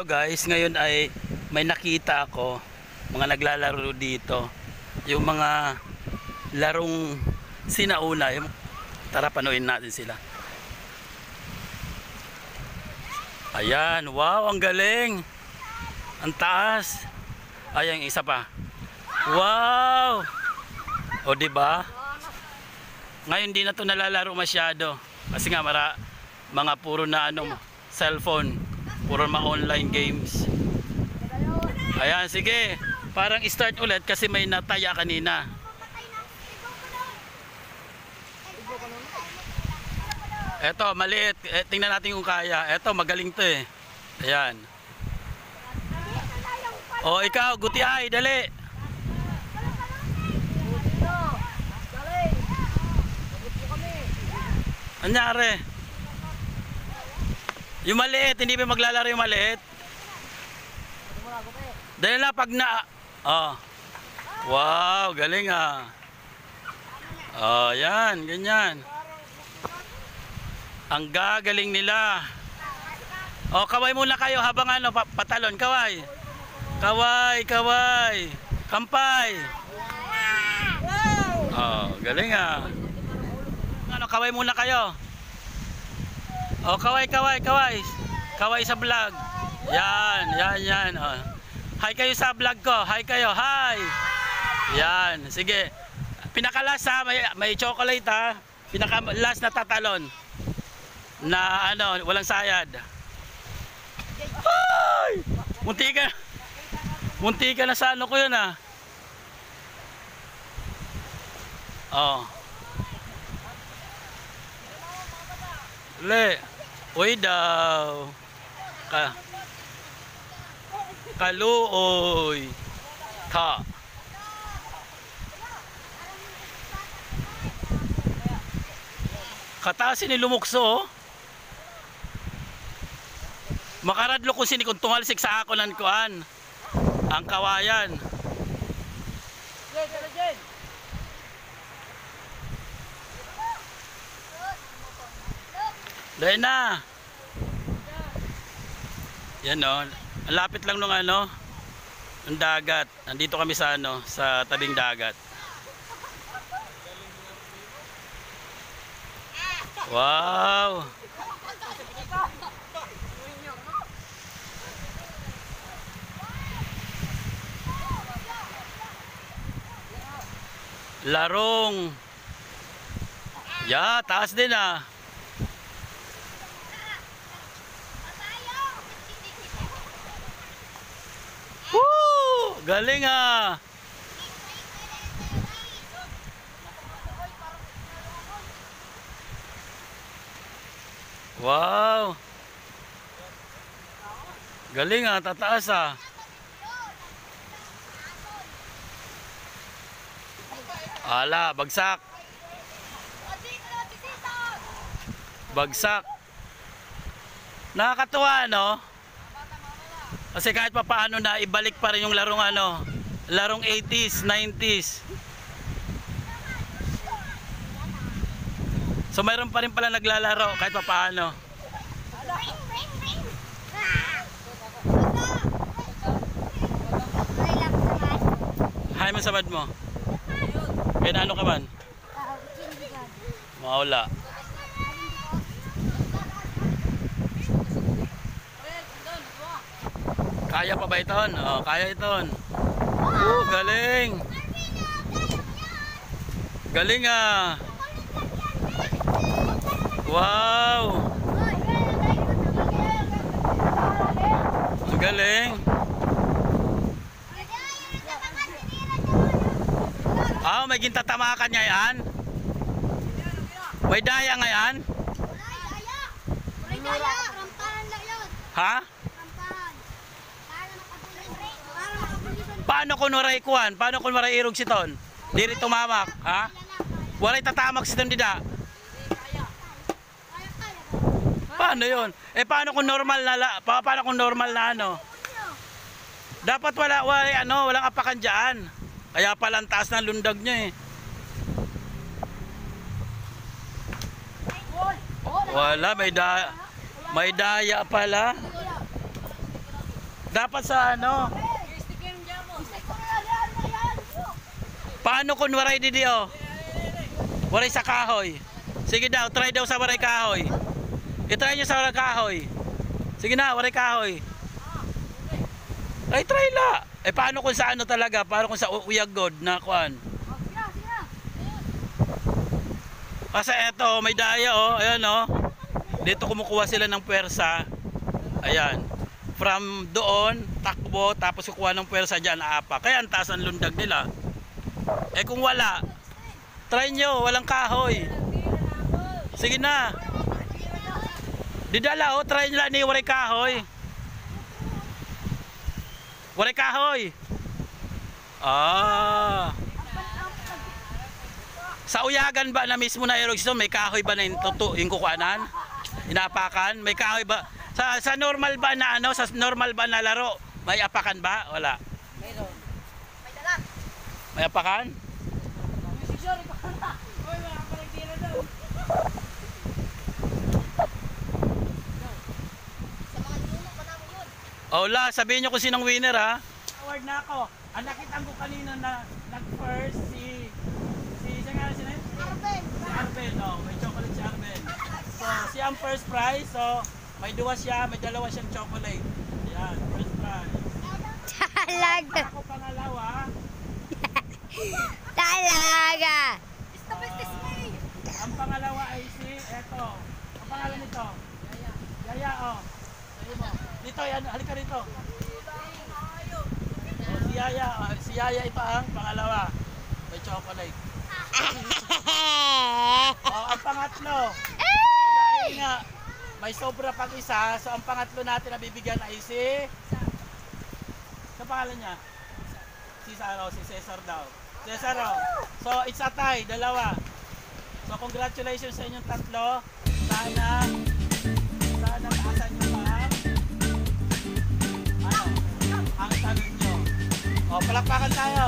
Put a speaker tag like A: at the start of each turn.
A: Hello guys, ngayon ay may nakita ako mga naglalaro dito. Yung mga larong sinauna. Tara panuin natin sila. Ayan, wow, ang galing. Ang taas. Ayan, isa pa. Wow. O diba? Ngayon hindi na to nalalaro masyado. Kasi nga mga puro na cellphone. Puro mga online games. Ayan, sige. Parang start ulit kasi may nataya kanina. Eto, maliit. Tingnan natin kung kaya. Eto, magaling to eh. Ayan. O, ikaw, Gutiay, dali. Anyari? Yung maliit, hindi pa maglalaro yung maliit. Dahil na pag na... Oh. Wow, galing ah. Oh, yan, ganyan. Ang gagaling nila. Oh, kaway muna kayo habang patalon, kaway. Kaway, kaway. Kampay. Oh, galing ah. Kaway muna kayo. Oh, kaway, kaway, kaway. Kaway sa vlog. Yan, yan, yan. Oh. Hi kayo sa vlog ko. Hi kayo, hi. Yan, sige. Pinakalas ha, may chocolate ha. Pinakalas na tatalon. Na walang sayad. Ay! Munti ka na sa ko yun ha. Oh. Le. Uy daw. Kaluoy. Ta. Katasin ni lumukso. Makaradlo ko sini kung tumalsik sa ako ng kuan. Ang kawayan. Dahil na. Yan o. Lapit lang nung ng dagat. Nandito kami sa sa tabing dagat. Wow. Larong. Ya, taas din ah. Woo! Galing ah. Wow. Galing ah, tataas ah. Ala, bagsak. Bagsak. Nakakatuwa kasi kahit papaano na ibalik pa rin yung larong larong 80s, 90s. So mayroon pa rin pala naglalaro kahit papaano. Hay mo sabad mo. Kaya ano ka man? Maula. Kaya pa ba iton? Oh, kaya iton. Galing. Galing ah. Wow. Ang galing. May gintatamakan niya yan. May daya nga yan. Ha? Paano kung waray kuhan? Paano kung waray irog siton? Diri tumamak, ha? Waray tatamak siton dida. Paano 'yon? Paano kung normal na paano kung normal na Dapat walang apakan diyan. Kaya pala ang taas ng lundag niya eh. Wala, may daya pala. Dapat sa ano? Paano kung waray di dio? Waray sa kahoy. Sige daw, try daw sa waray kahoy. I-try nyo sa waray kahoy. Sige na, waray kahoy. Ay, try la. Eh, paano kung sa ano talaga? Paano kung sa uyagod na kuan? Kasi eto, may daya oh. Ayan oh. Dito kumukuha sila ng pwersa. Ayan. From doon, takbo, tapos kukuha ng pwersa dyan, aapa. Kaya ang taas ang lundag nila. Eh kung wala, try nyo, walang kahoy. Sige na. Didala oh, try nyo lang ni waray kahoy. Waray kahoy. Ah. Sa uyagan ba na mismo na erosyon, may kahoy ba na yung kukuanan? Inaapakan? May kahoy ba? Sa normal ba na ano, sa normal ba na laro, may apakan ba? Wala.
B: Mayroon. May dala.
A: May apakan? Ola, sabihin nyo kung sinong winner ha. Award na ako. Ang nakita ko kanina na nag-first si
B: Arben.
A: Si Arben, oh, may chocolate si Arben. So, siya ang first prize. So, may dua siya, may dalawa siyang chocolate. Yan, first prize.
C: Talaga.
A: Ako pangalawa.
C: Talaga.
B: It's the best is me.
A: Ang pangalawa ay si, eto. Ang pangalan nito? Yaya, oh. Sabi mo. Dito, yan, halika rito. Oh, si Yaya, si Yaya ito ang pangalawa. May chocolate. Oh, ang pangatlo. So, dahil nga, may sobra pang isa. So, ang pangatlo natin na bibigyan ay si... Sa pangalan niya? Si Cesar daw. Cesar, oh. So, it's a tie. Dalawa. So, congratulations sa inyong tatlo. Sana taasan nyo pa ang tanong nyo. O, palakpakan tayo.